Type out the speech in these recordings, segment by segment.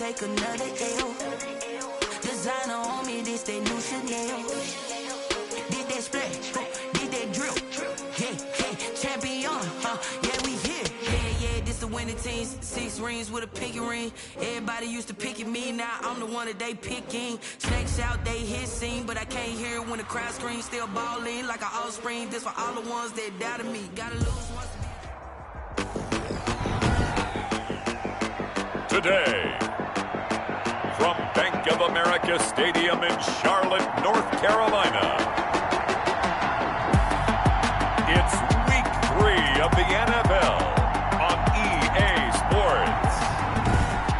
take another L. Designer on me, this they new Chanel. Did that splash, did that drill. Yeah, champion, yeah, we here. Yeah, this the winning team. 6 rings with a pinky ring. Everybody used to pick at me, now I'm the one that they picking. Snakes out, they hit scene, but I can't hear it when the crowd screams. Still balling like an offspring. This for all the ones that doubted me. Gotta lose once. Today, from Bank of America Stadium in Charlotte, North Carolina, it's Week 3 of the NFL on EA Sports.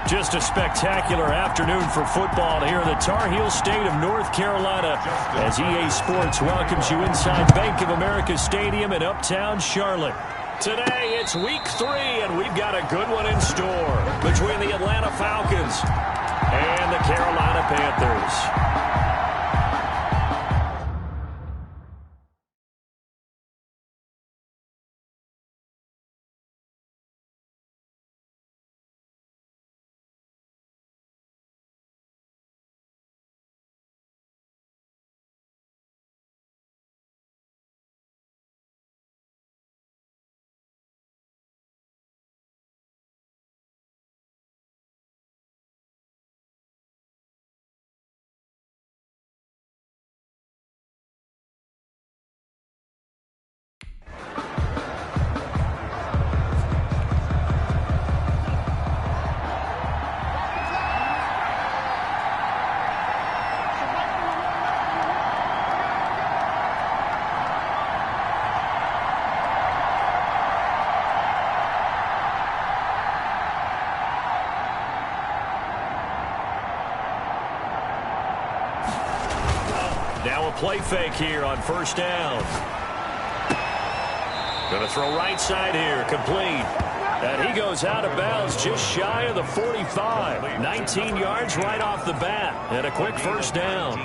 Just a spectacular afternoon for football here in the Tar Heel state of North Carolina as EA Sports welcomes you inside Bank of America Stadium in uptown Charlotte. Today, it's Week 3, and we've got a good one in store between the Atlanta Falcons and the Carolina Panthers. Now a play fake here on first down. Going to throw right side here, complete. And he goes out of bounds just shy of the 45. 19 yards right off the bat. And a quick first down.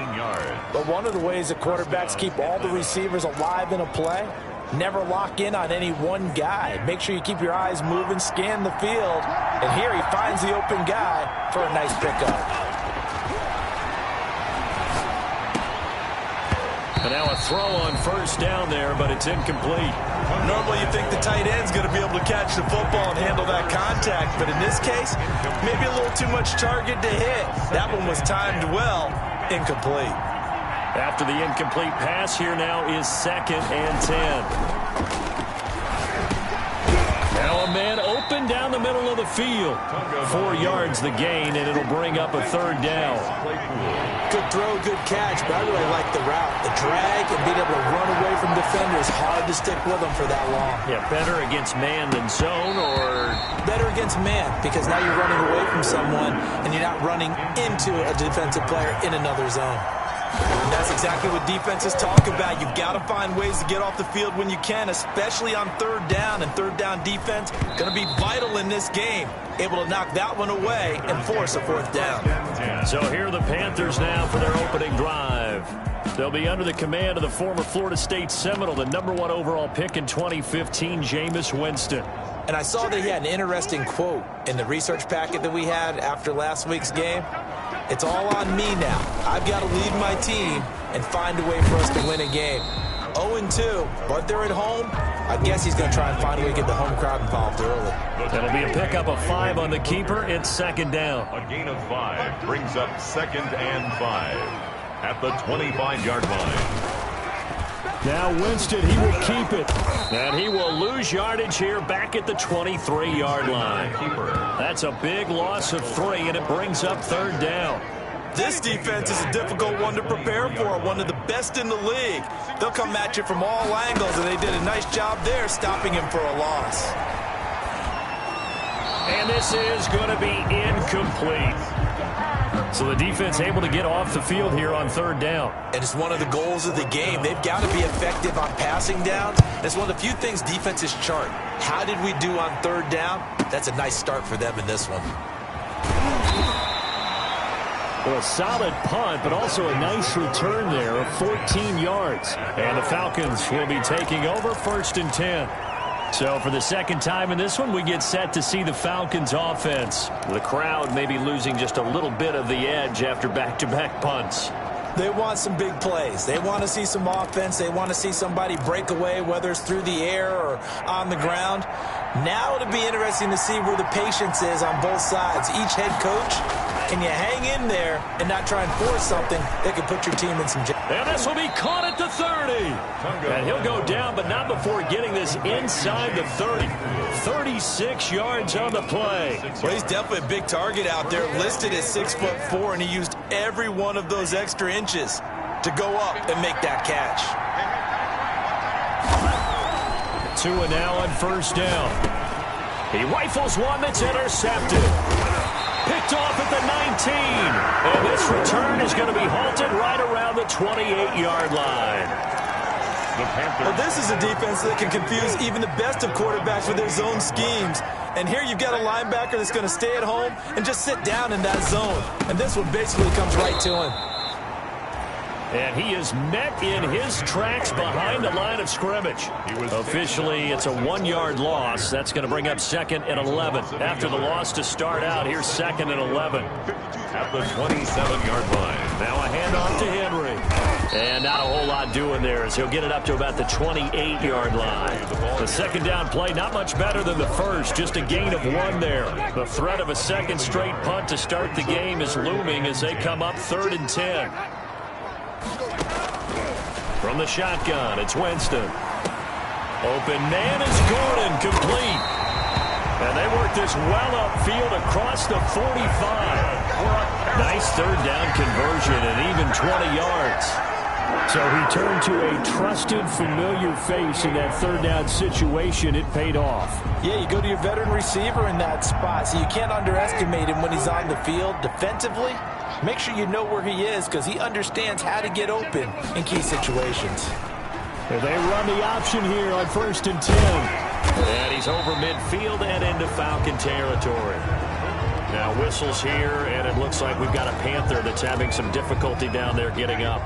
But one of the ways that quarterbacks keep all the receivers alive in a play, never lock in on any one guy. Make sure you keep your eyes moving, scan the field. And here he finds the open guy for a nice pickup. And now a throw on first down there, but it's incomplete. Normally you think the tight end's going to be able to catch the football and handle that contact, but in this case, maybe a little too much target to hit. That one was timed well, incomplete. After the incomplete pass, here now is 2nd and 10. Now a man open down the middle of the field. 4 yards the gain, and it'll bring up a 3rd down. Good throw, good catch, but I really like the route. The drag and being able to run away from defenders, hard to stick with them for that long. Yeah, better against man than zone, or? Better against man, because now you're running away from someone, and you're not running into a defensive player in another zone. And that's exactly what defenses talk about. You've got to find ways to get off the field when you can, especially on 3rd down. And 3rd down defense going to be vital in this game. Able to knock that one away and force a 4th down. So here are the Panthers now for their opening drive. They'll be under the command of the former Florida State Seminole, the #1 overall pick in 2015, Jameis Winston. And I saw that he had an interesting quote in the research packet that we had after last week's game. It's all on me now. I've got to lead my team and find a way for us to win a game. 0-2, but they're at home. I guess he's going to try and find a way to get the home crowd involved early. That'll be a pickup of 5 on the keeper. It's 2nd down. A gain of 5 brings up 2nd and 5 at the 25-yard line. Now Winston, he will keep it. And he will lose yardage here back at the 23-yard line. That's a big loss of 3, and it brings up 3rd down. This defense is a difficult one to prepare for, one of the best in the league. They'll come at you from all angles, and they did a nice job there stopping him for a loss. And this is going to be incomplete. So the defense able to get off the field here on 3rd down. And it's one of the goals of the game. They've got to be effective on passing downs. It's one of the few things defenses chart. How did we do on 3rd down? That's a nice start for them in this one. Well, a solid punt, but also a nice return there of 14 yards. And the Falcons will be taking over 1st and 10. So for the second time in this one, we get set to see the Falcons offense. The crowd may be losing just a little bit of the edge after back-to-back punts. They want some big plays. They want to see some offense. They want to see somebody break away, whether it's through the air or on the ground. Now it'll be interesting to see where the patience is on both sides. Each head coach, can you hang in there and not try and force something that could put your team in some jeopardy? And this will be caught at the 30. And he'll go down, but not before getting this inside the 30. 36 yards on the play. Well, he's definitely a big target out there, listed at 6'4", and he used every one of those extra inches to go up and make that catch. Tua now on first down. He rifles one that's intercepted. Picked off at the 19. And this return is going to be halted right around the 28-yard line. Well, this is a defense that can confuse even the best of quarterbacks with their zone schemes. And here you've got a linebacker that's going to stay at home and just sit down in that zone. And this one basically comes right to him. And he is met in his tracks behind the line of scrimmage. Officially, it's a 1-yard loss. That's going to bring up 2nd and 11. After the loss to start out, here's 2nd and 11. At the 27-yard line. Now a handoff to Henry. And not a whole lot doing there as he'll get it up to about the 28-yard line. The second down play, not much better than the first. Just a gain of 1 there. The threat of a second straight punt to start the game is looming as they come up 3rd and 10. From the shotgun, it's Winston. Open man is Gordon, complete. And they work this well upfield across the 45. Nice third down conversion and even 20 yards. So he turned to a trusted, familiar face in that third down situation. It paid off. Yeah, you go to your veteran receiver in that spot, so you can't underestimate him when he's on the field defensively. Make sure you know where he is because he understands how to get open in key situations. And they run the option here on 1st and 10. And he's over midfield and into Falcon territory. Now whistles here, and it looks like we've got a Panther that's having some difficulty down there getting up.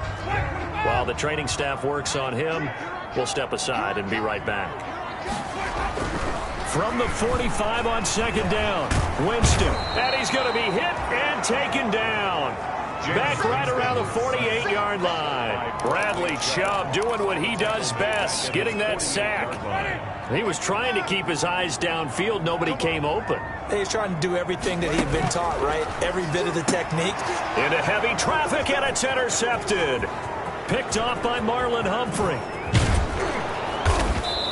While the training staff works on him, we'll step aside and be right back. From the 45 on 2nd down, Winston. And he's going to be hit and taken down. Back right around the 48-yard line. Bradley Chubb doing what he does best, getting that sack. He was trying to keep his eyes downfield. Nobody came open. He's trying to do everything that he had been taught, right? Every bit of the technique. Into heavy traffic, and it's intercepted. Picked off by Marlon Humphrey.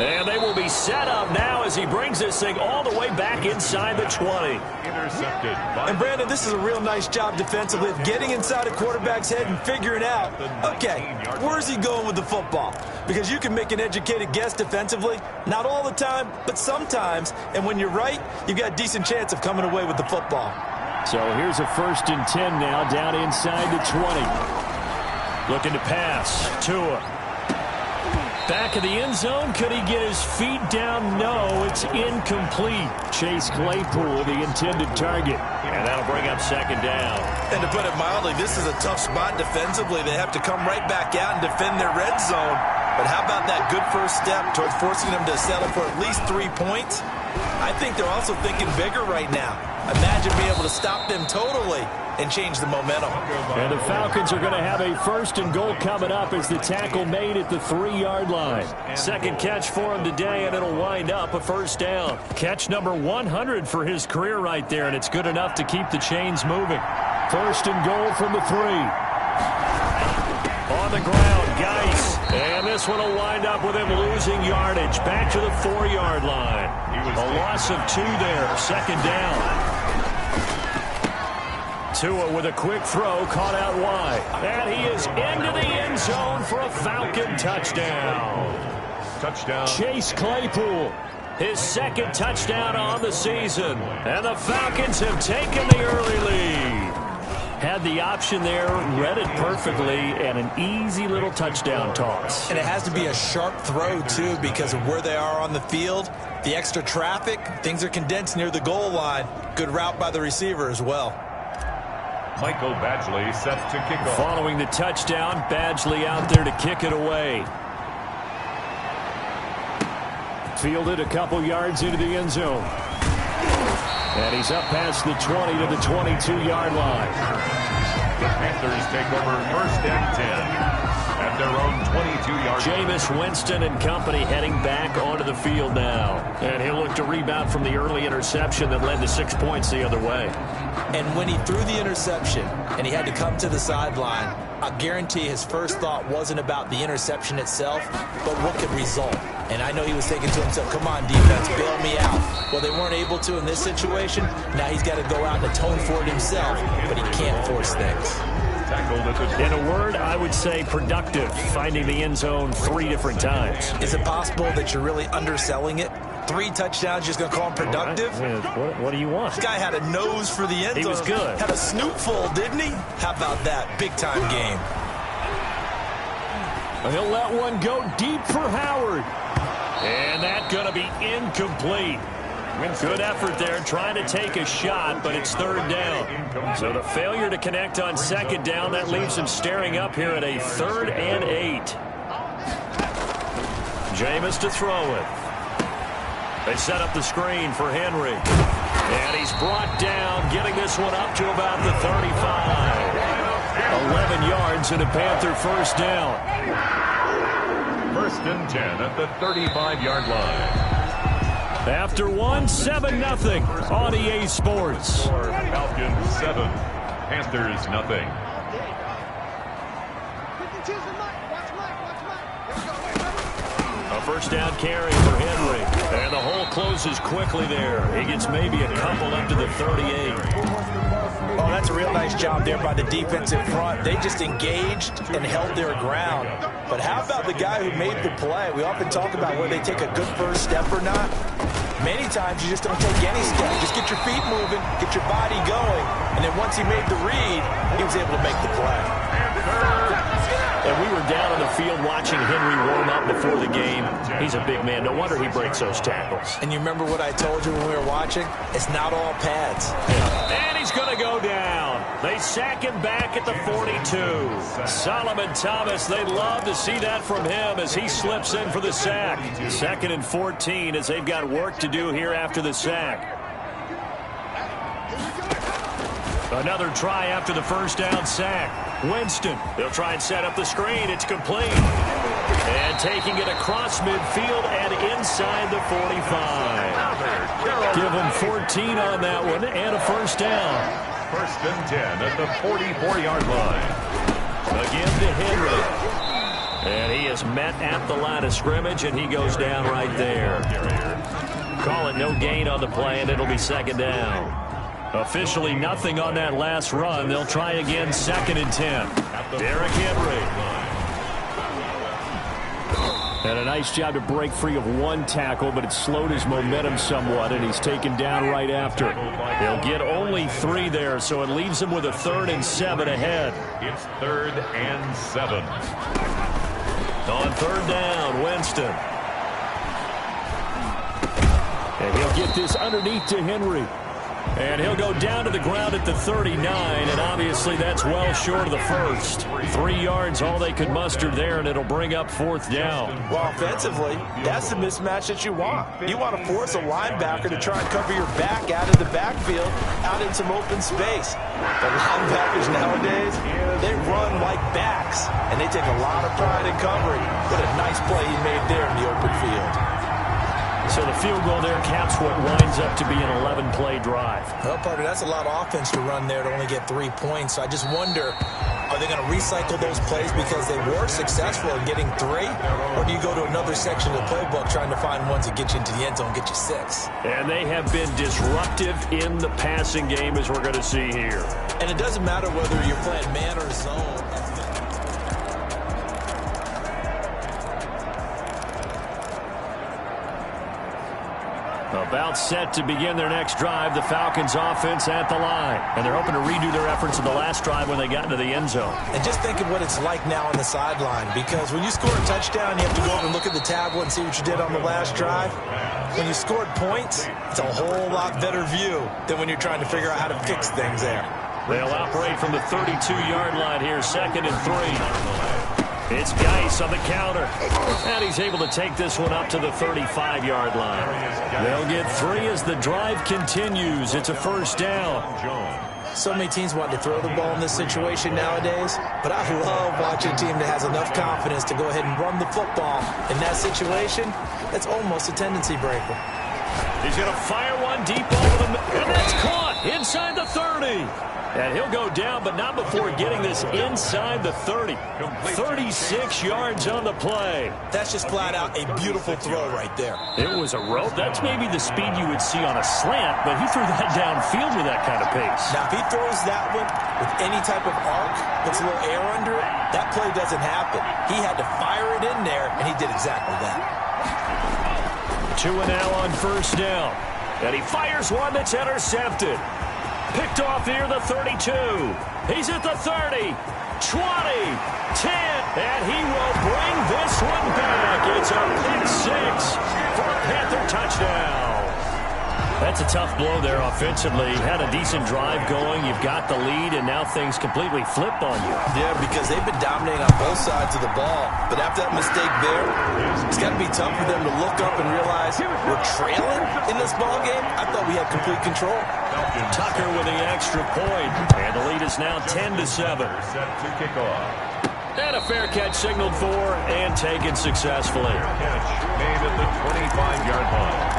And they will be set up now as he brings this thing all the way back inside the 20. Intercepted. And Brandon, this is a real nice job defensively of getting inside a quarterback's head and figuring out, okay, where's he going with the football? Because you can make an educated guess defensively, not all the time, but sometimes. And when you're right, you've got a decent chance of coming away with the football. So here's a 1st and 10 now down inside the 20. Looking to pass. Tua. Back of the end zone. Could he get his feet down? No, it's incomplete. Chase Claypool, the intended target. And that'll bring up 2nd down. And to put it mildly, this is a tough spot defensively. They have to come right back out and defend their red zone. But how about that good first step towards forcing them to settle for at least 3 points? I think they're also thinking bigger right now. Imagine being able to stop them totally and change the momentum. And the Falcons are going to have a 1st and goal coming up as the tackle made at the 3-yard line. Second catch for him today, and it'll wind up a 1st down. Catch number 100 for his career right there, and it's good enough to keep the chains moving. 1st and goal from the 3. On the ground, Geis. And this one will wind up with him losing yardage. Back to the 4-yard line. A loss of 2 there. 2nd down. Tua with a quick throw, caught out wide. And he is into the end zone for a Falcon touchdown. Touchdown. Chase Claypool, his 2nd touchdown on the season. And the Falcons have taken the early lead. Had the option there, read it perfectly, and an easy little touchdown toss. And it has to be a sharp throw, too, because of where they are on the field. The extra traffic, things are condensed near the goal line. Good route by the receiver as well. Michael Badgley set to kick off. Following the touchdown, Badgley out there to kick it away. Fielded a couple yards into the end zone. And he's up past the 20 to the 22-yard line. The Panthers take over 1st and 10 at their own 22-yard line. Jameis Winston and company heading back onto the field now. And he'll look to rebound from the early interception that led to 6 points the other way. And when he threw the interception and he had to come to the sideline, I guarantee his first thought wasn't about the interception itself, but what could result. And I know he was thinking to himself, come on, defense, bail me out. Well, they weren't able to in this situation. Now he's got to go out and atone for it himself, but he can't force things. In a word, I would say productive, finding the end zone 3 different times. Is it possible that you're really underselling it? 3 touchdowns, just going to call him productive? What do you want? This guy had a nose for the end zone. He was good. Had a snootful, didn't he? How about that? Big-time game. He'll let one go deep for Howard. And that's going to be incomplete. Good effort there, trying to take a shot, but it's 3rd down. So the failure to connect on 2nd down, that leaves him staring up here at a 3rd and 8. Jameis to throw it. They set up the screen for Henry. And he's brought down, getting this one up to about the 35. 11 yards and a Panther 1st down. 1st and 10 at the 35-yard line. After 7-0 on EA Sports. Falcons 7, Panthers 0. A 1st down carry for Henry. And the hole closes quickly there. He gets maybe a couple up to the 38. Oh, that's a real nice job there by the defensive front. They just engaged and held their ground. But how about the guy who made the play? We often talk about whether they take a good first step or not. Many times you just don't take any step. Just get your feet moving, get your body going. And then once he made the read, he was able to make the play. And we were down on the field watching Henry warm up before the game. He's a big man. No wonder he breaks those tackles. And you remember what I told you when we were watching? It's not all pads. And he's going to go down. They sack him back at the 42. Solomon Thomas, they'd love to see that from him as he slips in for the sack. 2nd and 14 as they've got work to do here after the sack. Another try after the 1st down sack. Winston, they'll try and set up the screen. It's complete. And taking it across midfield and inside the 45. Give him 14 on that one and a 1st down. 1st and 10 at the 44-yard line. Again to Henry. And he is met at the line of scrimmage, and he goes down right there. Call it no gain on the play, and it'll be 2nd down. Officially nothing on that last run. They'll try again 2nd and 10. Derrick Henry. And a nice job to break free of one tackle, but it slowed his momentum somewhat, and he's taken down right after. He'll get only 3 there, so it leaves him with a 3rd and 7 ahead. It's 3rd and 7. On 3rd down, Winston. And he'll get this underneath to Henry. And he'll go down to the ground at the 39, and obviously that's well short of the first. 3 yards, all they could muster there, and it'll bring up 4th down. Well, offensively, that's the mismatch that you want. You want to force a linebacker to try and cover your back out of the backfield, out in some open space. The linebackers nowadays, they run like backs, and they take a lot of pride in covering. What a nice play he made there in the open field. So the field goal there caps what winds up to be an 11-play drive. Well, partner, that's a lot of offense to run there to only get 3 points. So I just wonder, are they going to recycle those plays because they were successful in getting 3? Or do you go to another section of the playbook trying to find ones that get you into the end zone and get you 6? And they have been disruptive in the passing game, as we're going to see here. And it doesn't matter whether you're playing man or zone. About set to begin their next drive, the Falcons offense at the line. And they're hoping to redo their efforts in the last drive when they got into the end zone. And just think of what it's like now on the sideline, because when you score a touchdown, you have to go over and look at the tablet and see what you did on the last drive. When you scored points, it's a whole lot better view than when you're trying to figure out how to fix things there. They'll operate from the 32-yard line here, 2nd and 3. It's Geis on the counter. And he's able to take this one up to the 35-yard line. They'll get 3 as the drive continues. It's a first down. So many teams want to throw the ball in this situation nowadays, but I love watching a team that has enough confidence to go ahead and run the football. In that situation, that's almost a tendency breaker. He's going to fire one deep over the middle, and that's caught inside the 30. And he'll go down, but not before getting this inside the 30. 36 yards on the play. That's just flat out a beautiful throw right there. It was a rope. That's maybe the speed you would see on a slant, but he threw that downfield with that kind of pace. Now, if he throws that one with any type of arc, puts a little air under it, that play doesn't happen. He had to fire it in there, and he did exactly that. 2 and now on first down. And he fires one that's intercepted. Picked off near the 32. He's at the 30, 20, 10, and he will bring this one back. It's a pick 6 for a Panther touchdown. That's a tough blow there offensively. Had a decent drive going. You've got the lead, and now things completely flip on you. Yeah, because they've been dominating on both sides of the ball. But after that mistake there, it's got to be tough for them to look up and realize we're trailing in this ball game. I thought we had complete control. Tucker with the extra point, and the lead is now 10-7. And a fair catch signaled for and taken successfully. Catch made at the 25-yard line.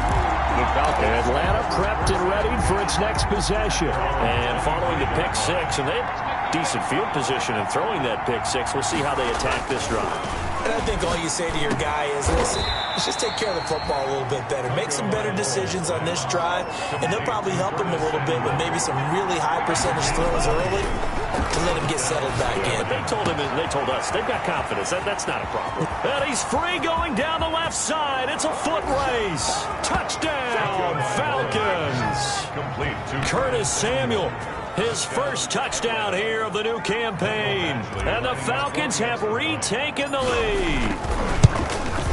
Atlanta prepped and ready for its next possession. And following the pick 6, and they have decent field position in throwing that pick 6. We'll see how they attack this drive. And I think all you say to your guy is, listen, let's just take care of the football a little bit better. Make some better decisions on this drive, and they'll probably help him a little bit with maybe some really high percentage throws early to let him get settled back in. But they told us they've got confidence. That's not a problem. And he's free going down the left side. It's a foot race. Touchdown, Falcons. Curtis Samuel, his first touchdown here of the new campaign. And the Falcons have retaken the lead.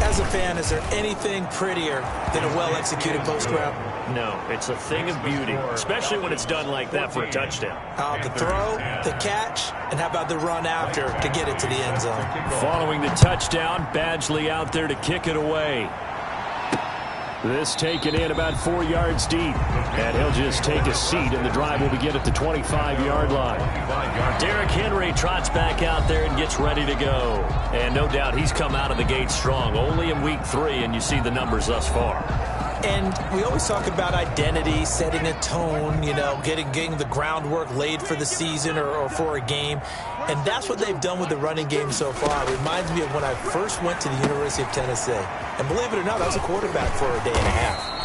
As a fan, is there anything prettier than a well-executed post route? No, it's a thing of beauty, especially when it's done like that for a touchdown. The throw, the catch, and how about the run after to get it to the end zone? Following the touchdown, Badgley out there to kick it away. This taken in about 4 yards deep. And he'll just take a seat, and the drive will begin at the 25-yard line. Derrick Henry trots back out there and gets ready to go. And no doubt he's come out of the gate strong. Only in week 3, and you see the numbers thus far. And we always talk about identity, setting a tone, you know, getting the groundwork laid for the season or for a game. And that's what they've done with the running game so far. It reminds me of when I first went to the University of Tennessee. And believe it or not, I was a quarterback for a day and a half.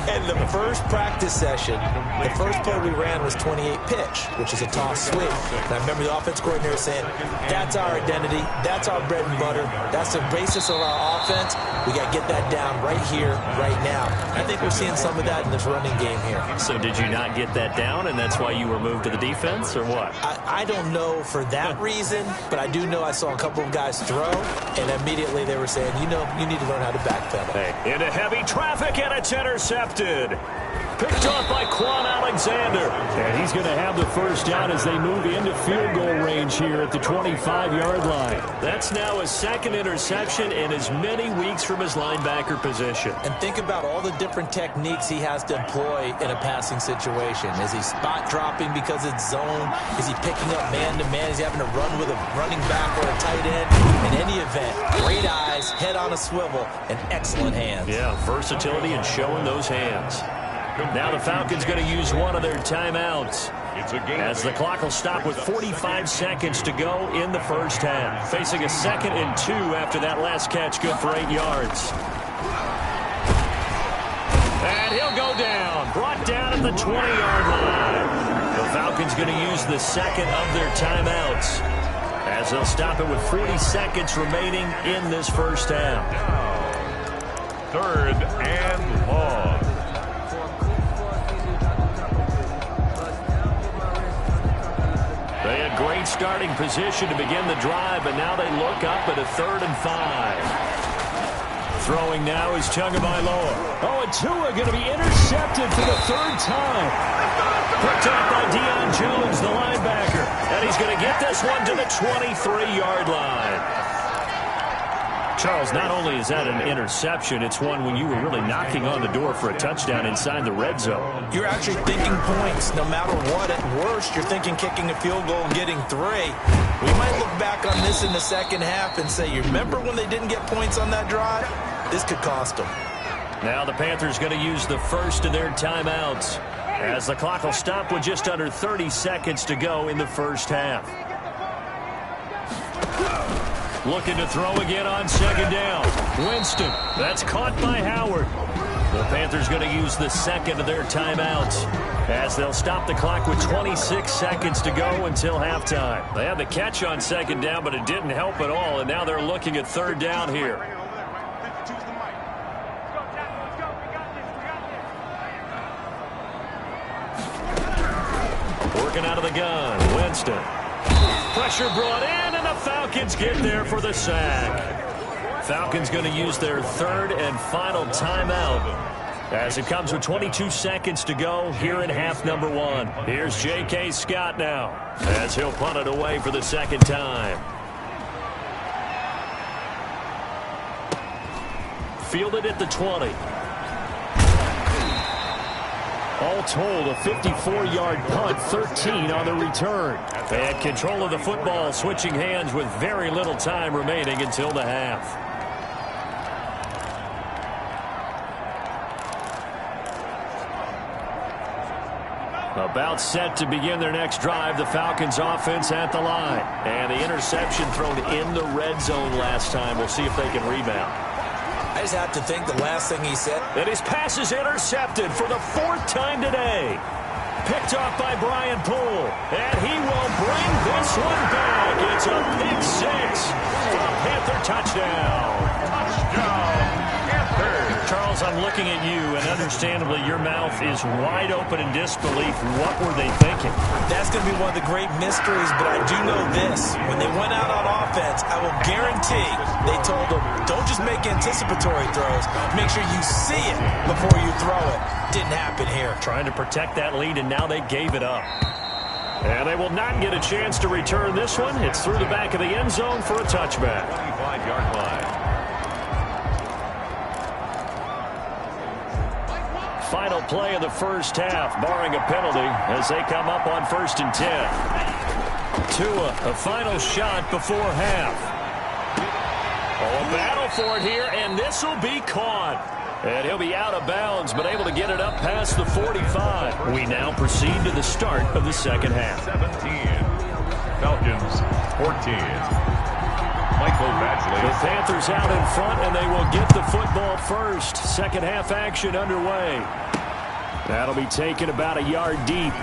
And the first practice session, the first play we ran was 28 pitch, which is a toss sweep. And I remember the offense coordinator saying, that's our identity, that's our bread and butter, that's the basis of our offense. We got to get that down right here, right now. I think we're seeing some of that in this running game here. So did you not get that down, and that's why you were moved to the defense, or what? I don't know for that reason, but I do know I saw a couple of guys throw, and immediately they were saying, you know, you need to learn how to backpedal. Hey, into heavy traffic, and it's intercepted. Picked off by Quan Alexander. And he's going to have the first down as they move into field goal range here at the 25-yard line. That's now his second interception in as many weeks from his linebacker position. And think about all the different techniques he has to employ in a passing situation. Is he spot dropping because it's zone? Is he picking up man-to-man? Is he having to run with a running back or a tight end? In any event, great eyes, head on a swivel, and excellent hands. Yeah, versatility and showing those hands. Now the Falcons going to use one of their timeouts as the clock will stop with 45 seconds to go in the first half. Facing a 2nd and 2 after that last catch, good for 8 yards. And he'll go down, brought down at the 20-yard line. The Falcons going to use the second of their timeouts as they'll stop it with 40 seconds remaining in this first half. 3rd and long. They had great starting position to begin the drive, but now they look up at a 3rd and 5. Throwing now is Tagovailoa. Oh, and Tua going to be intercepted for the 3rd time. Picked up by Deion Jones, the linebacker. And he's going to get this one to the 23-yard line. Charles, not only is that an interception, it's one when you were really knocking on the door for a touchdown inside the red zone. You're actually thinking points no matter what. At worst, you're thinking kicking a field goal and getting 3. We might look back on this in the second half and say, you remember when they didn't get points on that drive? This could cost them. Now the Panthers going to use the first of their timeouts as the clock will stop with just under 30 seconds to go in the first half. Looking to throw again on second down. Winston. That's caught by Howard. The Panthers going to use the second of their timeouts as they'll stop the clock with 26 seconds to go until halftime. They had the catch on second down, but it didn't help at all, and now they're looking at third down here. Working out of the gun. Winston. Pressure brought in, and the Falcons get there for the sack. Falcons going to use their third and final timeout as it comes with 22 seconds to go here in half number 1. Here's J.K. Scott now as he'll punt it away for the second time. Fielded at the 20. All told, a 54-yard punt, 13 on the return. They had control of the football, switching hands with very little time remaining until the half. About set to begin their next drive, the Falcons offense at the line. And the interception thrown in the red zone last time. We'll see if they can rebound. I just have to think the last thing he said. And his pass is intercepted for the 4th time today. Picked off by Brian Poole. And he will bring this one back. It's a pick 6 for a Panther touchdown. Touchdown, Panther. Charles, I'm looking at you, and understandably your mouth is wide open in disbelief. What were they thinking? That's going to be one of the great mysteries, but I do know this. When they went out on offense, I will guarantee they told them, don't just make anticipatory throws. Make sure you see it before you throw it. Didn't happen here. Trying to protect that lead, and now they gave it up. And they will not get a chance to return this one. It's through the back of the end zone for a touchback. 25-yard line. Final play of the first half, barring a penalty, as they come up on 1st and 10. Tua, a final shot before half. Oh, a battle for it here, and this will be caught. And he'll be out of bounds, but able to get it up past the 45. We now proceed to the start of the second half. 17. Falcons, 14. Michael Badgley. The Panthers out in front, and they will get the football first. Second half action underway. That'll be taken about a yard deep.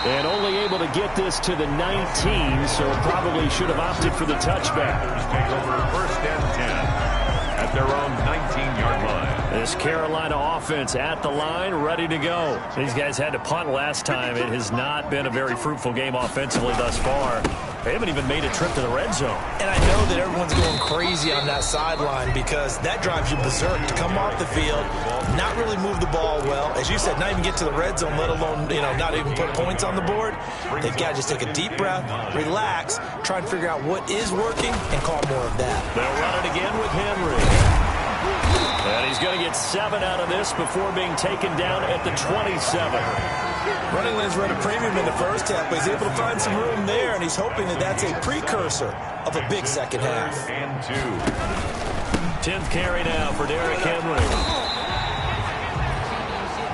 And only able to get this to the 19, so probably should have opted for the touchback. Take over 1st and 10 at their own 19-yard line. This Carolina offense at the line, ready to go. These guys had to punt last time. It has not been a very fruitful game offensively thus far. They haven't even made a trip to the red zone. And I know that everyone's going crazy on that sideline because that drives you berserk to come off the field, not really move the ball well. As you said, not even get to the red zone, let alone, not even put points on the board. They've got to just take a deep breath, relax, try and figure out what is working, and call more of that. They'll run it again with Henry. And he's going to get 7 out of this before being taken down at the 27. Running lanes run a premium in the first half, but he's able to find some room there, and he's hoping that that's a precursor of a big second half. And 2. 10th carry now for Derrick Henry.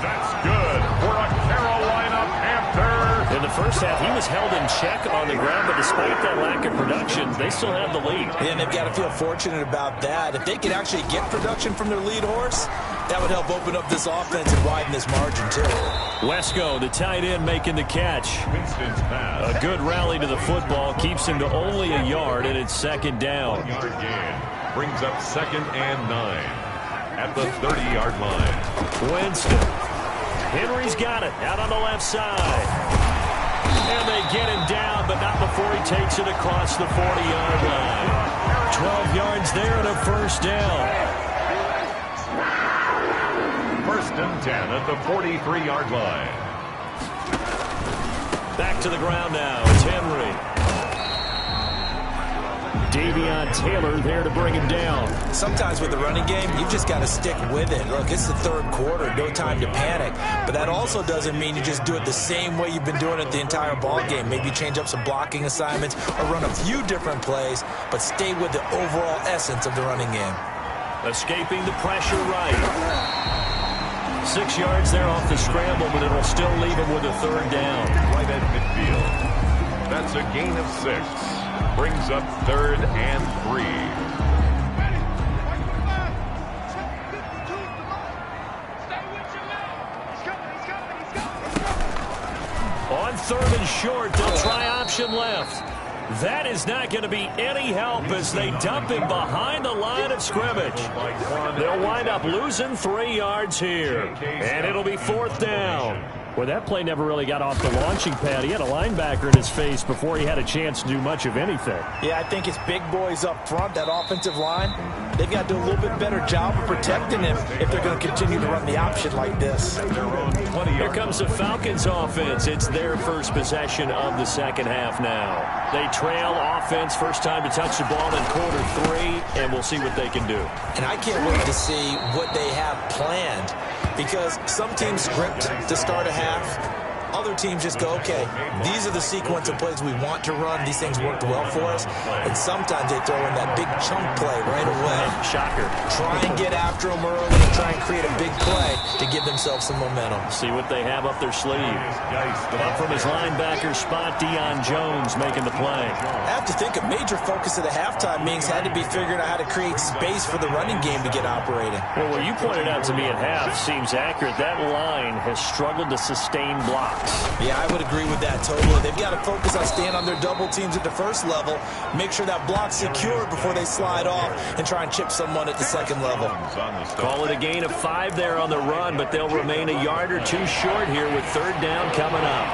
That's good for a Carolina Panther. In the first half, he was held in check on the ground, but despite that lack of production, they still have the lead. And they've got to feel fortunate about that. If they could actually get production from their lead horse, that would help open up this offense and widen this margin, too. Wesco, the tight end, making the catch. Winston's pass. A good rally to the football keeps him to only a yard, and it's second down. 1-yard gain brings up 2nd and 9 at the 30-yard line. Winston. Henry's got it out on the left side. And they get him down, but not before he takes it across the 40-yard line. 12 yards there and a first down. 1st and 10 at the 43-yard line. Back to the ground now. It's Henry. Davion Taylor there to bring him down. Sometimes with the running game, you've just got to stick with it. Look, it's the third quarter, no time to panic. But that also doesn't mean you just do it the same way you've been doing it the entire ball game. Maybe change up some blocking assignments or run a few different plays, but stay with the overall essence of the running game. Escaping the pressure right. 6 yards there off the scramble, but it'll still leave him with a third down. Right at midfield. That's a gain of 6. Brings up 3rd and 3. On 3rd and short, they'll try option left. That is not going to be any help as they dump him behind the line of scrimmage. They'll wind up losing 3 yards here, and it'll be 4th down. Well, that play never really got off the launching pad. He had a linebacker in his face before he had a chance to do much of anything. Yeah, I think it's big boys up front, that offensive line. They've got to do a little bit better job of protecting him if they're going to continue to run the option like this. Here comes the Falcons offense. It's their first possession of the second half now. They trail offense, first time to touch the ball in quarter 3, and we'll see what they can do. And I can't wait to see what they have planned, because some teams script to start a half. Other teams just go, okay, these are the sequence of plays we want to run. These things worked well for us. And sometimes they throw in that big chunk play right away. Shocker. Try and get after them early and try and create a big play to give themselves some momentum. See what they have up their sleeve. Up from his linebacker spot, Deion Jones making the play. I have to think a major focus of the halftime meetings had to be figuring out how to create space for the running game to get operating. Well, what you pointed out to me at half seems accurate. That line has struggled to sustain blocks. Yeah, I would agree with that totally. They've got to focus on staying on their double teams at the first level, make sure that block's secure before they slide off, and try and chip someone at the second level. Call it a gain of 5 there on the run, but they'll remain a yard or 2 short here with 3rd down coming up.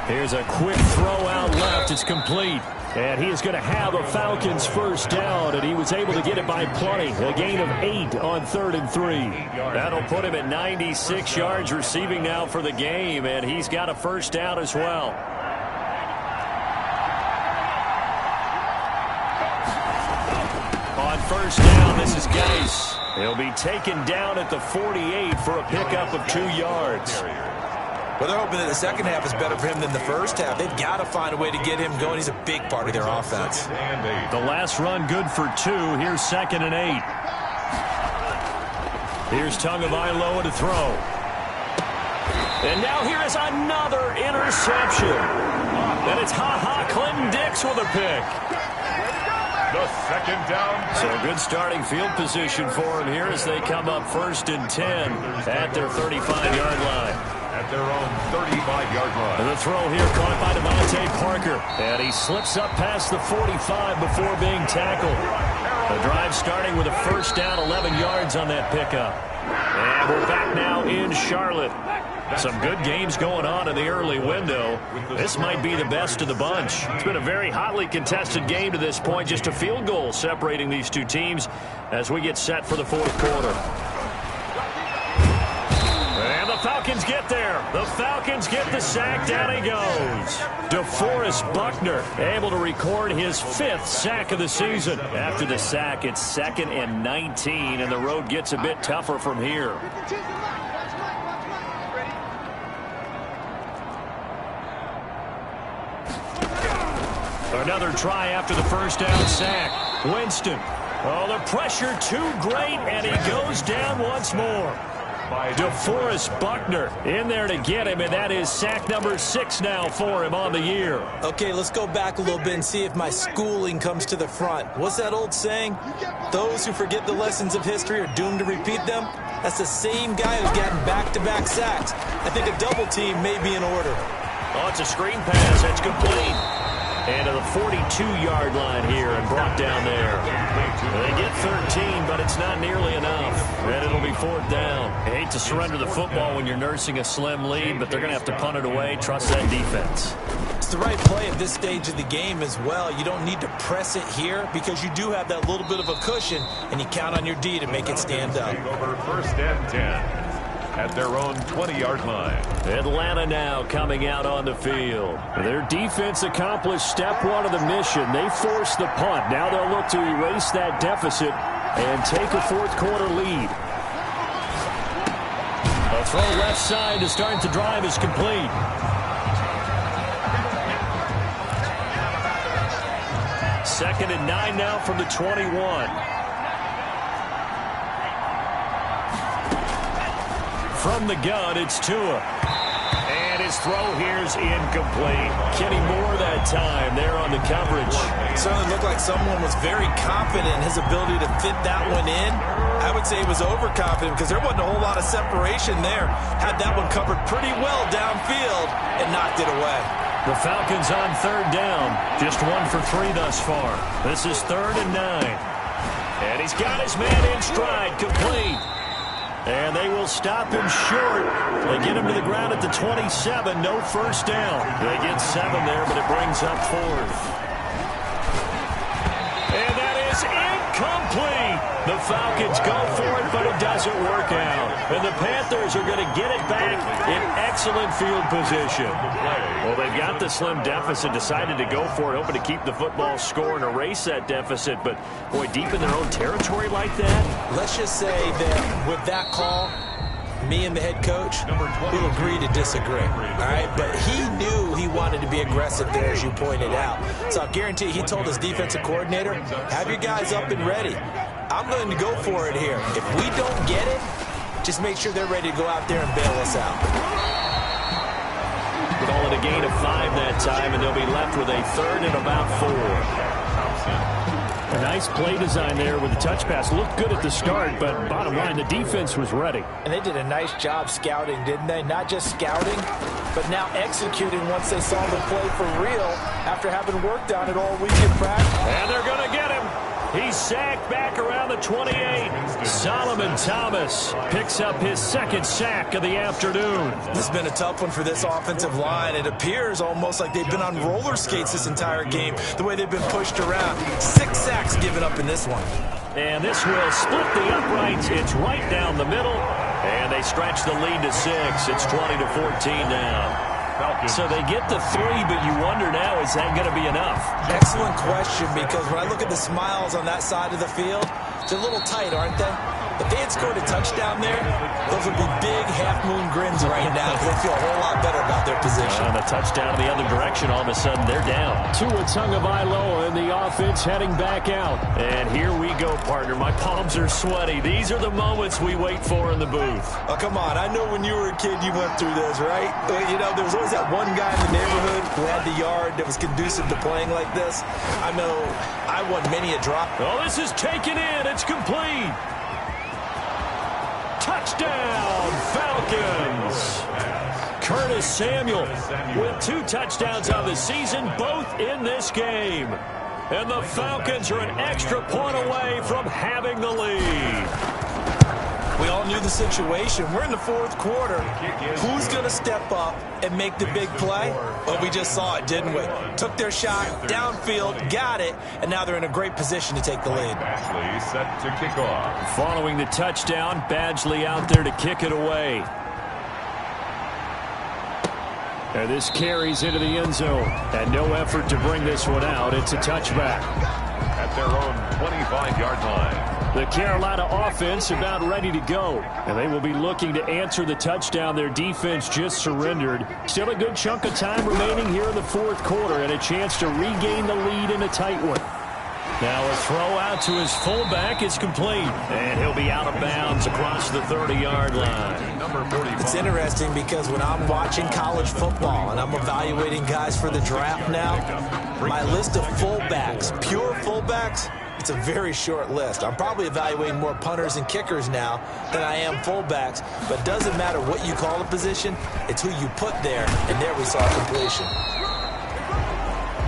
Here's a quick throw out left. It's complete. And he is going to have a Falcons first down, and he was able to get it by plenty. A gain of 8 on 3rd and 3. That'll put him at 96 yards receiving now for the game, and he's got a first down as well. On first down, this is Geis. He'll be taken down at the 48 for a pickup of 2 yards. Well, they're hoping that the second half is better for him than the first half. They've got to find a way to get him going. He's a big part of their offense. The last run good for 2. Here's 2nd and 8. Here's Tagovailoa to throw. And now here is another interception. And it's Clinton Dix with a pick. The 2nd down. So good starting field position for him here as they come up 1st and 10 at their 35-yard line. At their own 35-yard line. And the throw here caught by Devontae Parker. And he slips up past the 45 before being tackled. The drive starting with a first down, 11 yards on that pickup. And we're back now in Charlotte. Some good games going on in the early window. This might be the best of the bunch. It's been a very hotly contested game to this point. Just a field goal separating these two teams as we get set for the 4th quarter. And the Falcons get there. The Falcons get the sack. Down he goes. DeForest Buckner able to record his 5th sack of the season. After the sack, it's 2nd and 19, and the road gets a bit tougher from here. Another try after the first down sack. Winston. Oh, the pressure too great, and he goes down once more. DeForest Buckner in there to get him, and that is sack number 6 now for him on the year. Okay, let's go back a little bit and see if my schooling comes to the front. What's that old saying? Those who forget the lessons of history are doomed to repeat them. That's the same guy who's gotten back-to-back sacks. I think a double team may be in order. Oh, it's a screen pass. It's complete. And to the 42-yard line here and brought down there. They get 13, but it's not nearly enough. And it'll be 4th down. I hate to surrender the football when you're nursing a slim lead, but they're going to have to punt it away. Trust that defense. It's the right play at this stage of the game as well. You don't need to press it here because you do have that little bit of a cushion, and you count on your D to make it stand up. Over 1st and 10. at their own 20-yard line. Atlanta now coming out on the field. Their defense accomplished step one of the mission. They forced the punt. Now they'll look to erase that deficit and take a fourth quarter lead. A throw left side to start the drive is complete. Second and 9 now from the 21. From the gun, it's Tua. And his throw here's incomplete. Kenny Moore that time there on the coverage. It certainly looked like someone was very confident in his ability to fit that one in. I would say he was overconfident because there wasn't a whole lot of separation there. Had that one covered pretty well downfield and knocked it away. The Falcons on third down. Just 1 for 3 thus far. This is 3rd and 9. And he's got his man in stride, complete. And they will stop him short. They get him to the ground at the 27. No first down. They get 7 there, but it brings up 4th. And that is incomplete. The Falcons go for it, but it doesn't work out. And the Panthers are going to get it back in excellent field position. Well, they've got the slim deficit, decided to go for it, hoping to keep the football score and erase that deficit. But, boy, deep in their own territory like that. Let's just say that with that call, me and the head coach will agree to disagree. All right, but he knew he wanted to be aggressive there, as you pointed out. So I guarantee he told his defensive coordinator, have your guys up and ready. I'm going to go for it here. If we don't get it, just make sure they're ready to go out there and bail us out. Call it a gain of 5 that time, and they'll be left with a 3rd and about 4. A nice play design there with the touch pass. Looked good at the start, but bottom line, the defense was ready. And they did a nice job scouting, didn't they? Not just scouting, but now executing once they saw the play for real after having worked on it all week in practice. And they're going to get him. He's sacked back around the 28. Solomon Thomas picks up his 2nd sack of the afternoon. This has been a tough one for this offensive line. It appears almost like they've been on roller skates this entire game, the way they've been pushed around. 6 sacks given up in this one. And this will split the uprights. It's right down the middle. And they stretch the lead to 6. It's 20-14 now. So they get the 3, but you wonder now, is that going to be enough? Excellent question, because when I look at the smiles on that side of the field, they're a little tight, aren't they? If they had scored a touchdown there, those would be big half-moon grins right now because they feel a whole lot better about their position. And a touchdown in the other direction, all of a sudden they're down. Tua Tagovailoa in the offense heading back out. And here we go, partner. My palms are sweaty. These are the moments we wait for in the booth. Oh, come on. I know when you were a kid you went through this, right? You know, there was always that one guy in the neighborhood who had the yard that was conducive to playing like this. I know I won many a drop. Oh, this is taken in. It's complete. Touchdown, Falcons! Curtis Samuel with 2 touchdowns on the season, both in this game. And the Falcons are an extra point away from having the lead. We all knew the situation. We're in the 4th quarter. Who's going to step up and make the big play? Well, we just saw it, didn't we? Took their shot, downfield, got it, and now they're in a great position to take the lead. Badgley set to kick off. Following the touchdown, Badgley out there to kick it away. And this carries into the end zone. And no effort to bring this one out. It's a touchback. At their own 25-yard line. The Carolina offense about ready to go. And they will be looking to answer the touchdown their defense just surrendered. Still a good chunk of time remaining here in the 4th quarter and a chance to regain the lead in a tight one. Now a throw out to his fullback is complete. And he'll be out of bounds across the 30-yard line. Number 45. It's interesting because when I'm watching college football and I'm evaluating guys for the draft now, my list of fullbacks, pure fullbacks, it's a very short list. I'm probably evaluating more punters and kickers now than I am fullbacks, but it doesn't matter what you call the position, it's who you put there, and there we saw completion.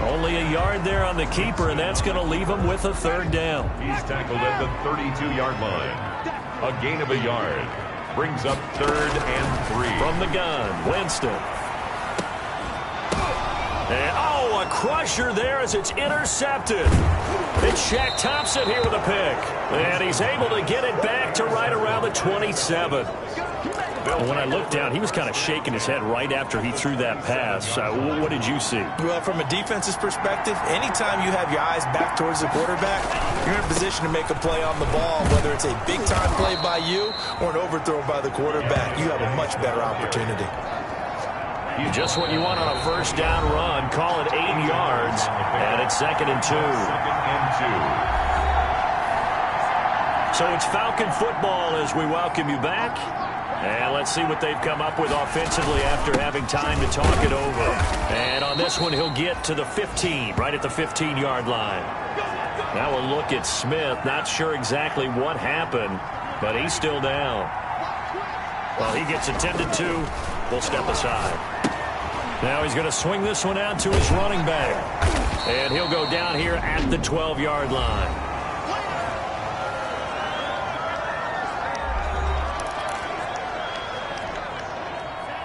Only a yard there on the keeper, and that's going to leave him with a 3rd down. He's tackled at the 32-yard line. A gain of a yard. Brings up 3rd and 3. From the gun, Winston. And, oh, a crusher there as it's intercepted. It's Shaq Thompson here with a pick. And he's able to get it back to right around the 27. When I looked down, he was kind of shaking his head right after he threw that pass. What did you see? Well, from a defense's perspective, anytime you have your eyes back towards the quarterback, you're in a position to make a play on the ball, whether it's a big-time play by you or an overthrow by the quarterback. You have a much better opportunity. Just what you want on a first down run. Call it 8 yards, and it's 2nd and 2. So it's Falcon football as we welcome you back. And let's see what they've come up with offensively after having time to talk it over. And on this one, he'll get to the 15, right at the 15-yard line. Now we'll look at Smith. Not sure exactly what happened, but he's still down. Well, he gets attended to. We'll step aside. Now he's going to swing this one out to his running back. And he'll go down here at the 12-yard line.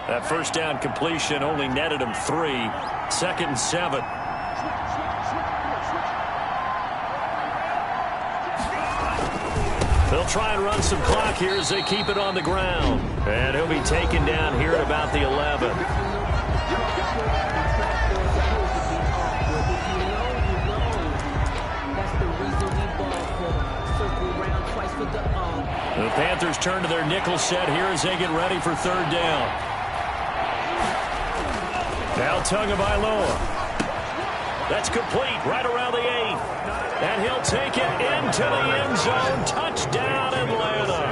That first down completion only netted him 3. 2nd and 7. They'll try and run some clock here as they keep it on the ground. And he'll be taken down here at about the 11. The Panthers turn to their nickel set here as they get ready for 3rd down. Now Tagovailoa. That's complete right around the 8. And he'll take it into the end zone. Touchdown, Atlanta.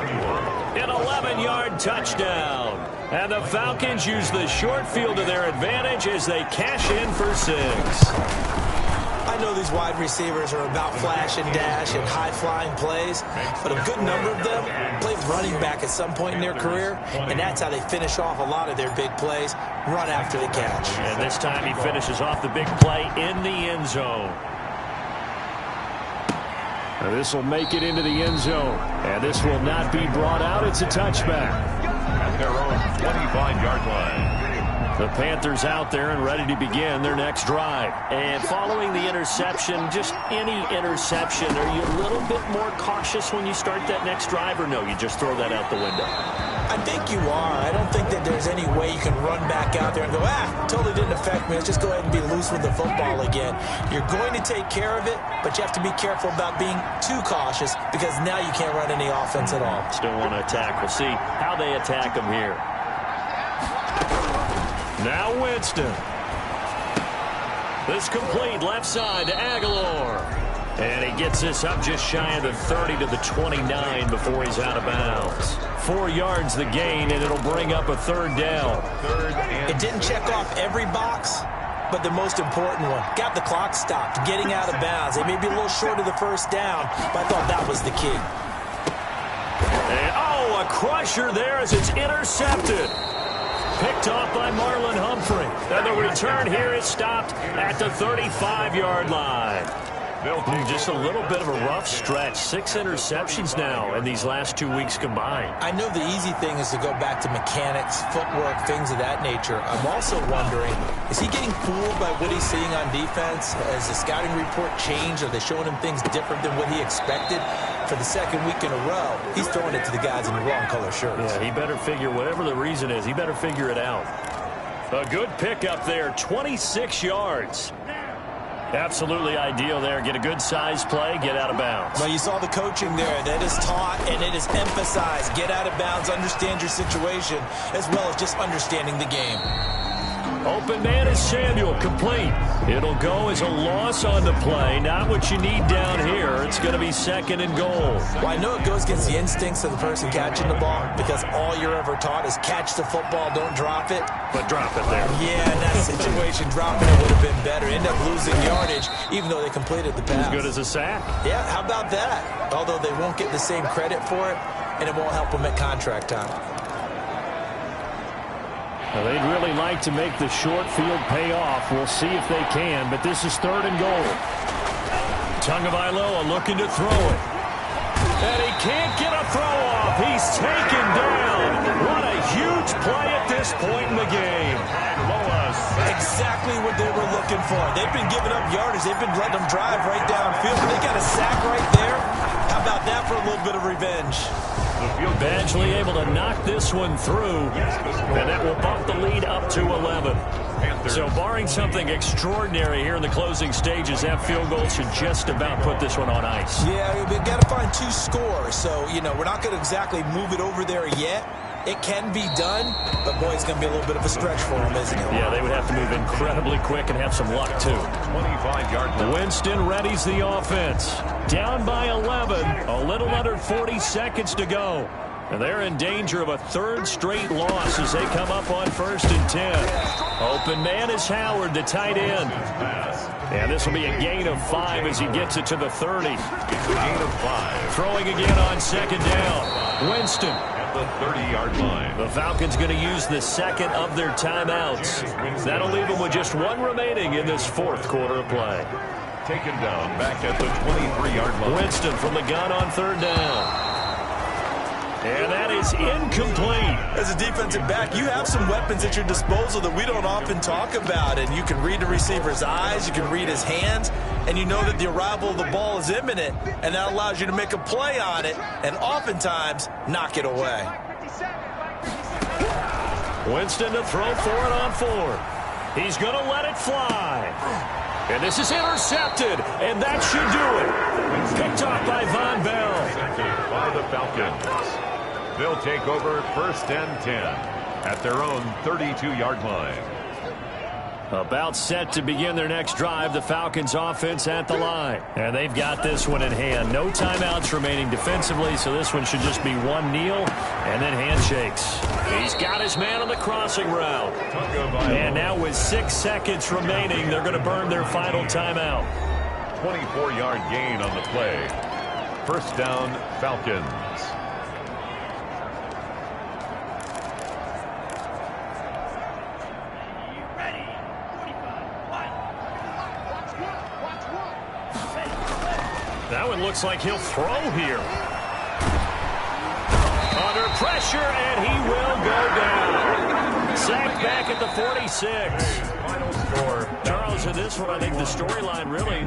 An 11-yard touchdown. And the Falcons use the short field to their advantage as they cash in for 6. I know these wide receivers are about flash and dash and high-flying plays, but a good number of them played running back at some point in their career, and that's how they finish off a lot of their big plays, run after the catch. And this time he finishes off the big play in the end zone. This will make it into the end zone, and this will not be brought out. It's a touchback. At their own 25-yard line. The Panthers out there and ready to begin their next drive. And following the interception, just any interception, are you a little bit more cautious when you start that next drive, or no, you just throw that out the window? I think you are. I don't think that there's any way you can run back out there and go, totally didn't affect me. Let's just go ahead and be loose with the football again. You're going to take care of it, but you have to be careful about being too cautious because now you can't run any offense at all. Still want to attack. We'll see how they attack them here. Now Winston. This complete left side to Aguilar. And he gets this up just shy of the 30 to the 29 before he's out of bounds. 4 yards the gain, and it'll bring up a 3rd down. It didn't check off every box, but the most important one. Got the clock stopped, getting out of bounds. They may be a little short of the first down, but I thought that was the key. And, a crusher there as it's intercepted. Picked off by Marlon Humphrey. And the return here is stopped at the 35-yard line. Just a little bit of a rough stretch. 6 interceptions now in these last 2 weeks combined. I know the easy thing is to go back to mechanics, footwork, things of that nature. I'm also wondering, is he getting fooled by what he's seeing on defense? Has the scouting report changed? Are they showing him things different than what he expected? For the 2nd week in a row, he's throwing it to the guys in the wrong color shirts. Yeah, he better figure, whatever the reason is, he better figure it out. A good pickup there, 26 yards. Absolutely ideal there. Get a good size play, get out of bounds. Well, you saw the coaching there. That is taught and it is emphasized. Get out of bounds, understand your situation, as well as just understanding the game. Open man is Samuel, complete. It'll go as a loss on the play. Not what you need down here. It's going to be 2nd and goal. Well, I know it goes against the instincts of the person catching the ball because all you're ever taught is catch the football, don't drop it. But drop it there. Yeah, in that situation, dropping it would have been better. End up losing yardage, even though they completed the pass. As good as a sack. Yeah, how about that? Although they won't get the same credit for it, and it won't help them at contract time. Well, they'd really like to make the short field pay off. We'll see if they can, but this is 3rd and goal. Tagovailoa looking to throw it. And he can't get a throw off. He's taken down. What a huge play at this point in the game. Exactly what they were looking for. They've been giving up yardage. They've been letting them drive right downfield. They got a sack right there. How about that for a little bit of revenge? Badgley able to knock this one through, and that will bump the lead up to 11. So barring something extraordinary here in the closing stages, that field goal should just about put this one on ice. Yeah, we've got to find 2 scores. So, we're not going to exactly move it over there yet. It can be done, but, boy, it's going to be a little bit of a stretch for them, isn't it? Yeah, they would have to move incredibly quick and have some luck, too. 25-yard line. Winston readies the offense. Down by 11, a little under 40 seconds to go. And they're in danger of a 3rd straight loss as they come up on 1st and 10. Open man is Howard, the tight end. And this will be a gain of 5 as he gets it to the 30. It's a gain of 5. Throwing again on 2nd down. Winston. At the 30-yard line. The Falcons going to use the 2nd of their timeouts. That'll leave them with just 1 remaining in this 4th quarter of play. Taken down back at the 23-yard line. Winston from the gun on 3rd down. And that is incomplete. As a defensive back, you have some weapons at your disposal that we don't often talk about. And you can read the receiver's eyes, you can read his hands, and you know that the arrival of the ball is imminent, and that allows you to make a play on it and oftentimes knock it away. Winston to throw for it on 4th. He's going to let it fly. And this is intercepted, and that should do it. Picked off by Von Bell. By the Falcons. They'll take over 1st and 10 at their own 32-yard line. About set to begin their next drive, the Falcons offense at the line. And they've got this one in hand. No timeouts remaining defensively, so this one should just be 1 kneel and then handshakes. He's got his man on the crossing route. And now with 6 seconds remaining, they're going to burn their final timeout. 24-yard gain on the play. 1st down, Falcons. That one looks like he'll throw here. Under pressure, and he will go down. Sacked back at the 46. Final score. Charles, in this one, I think the storyline really...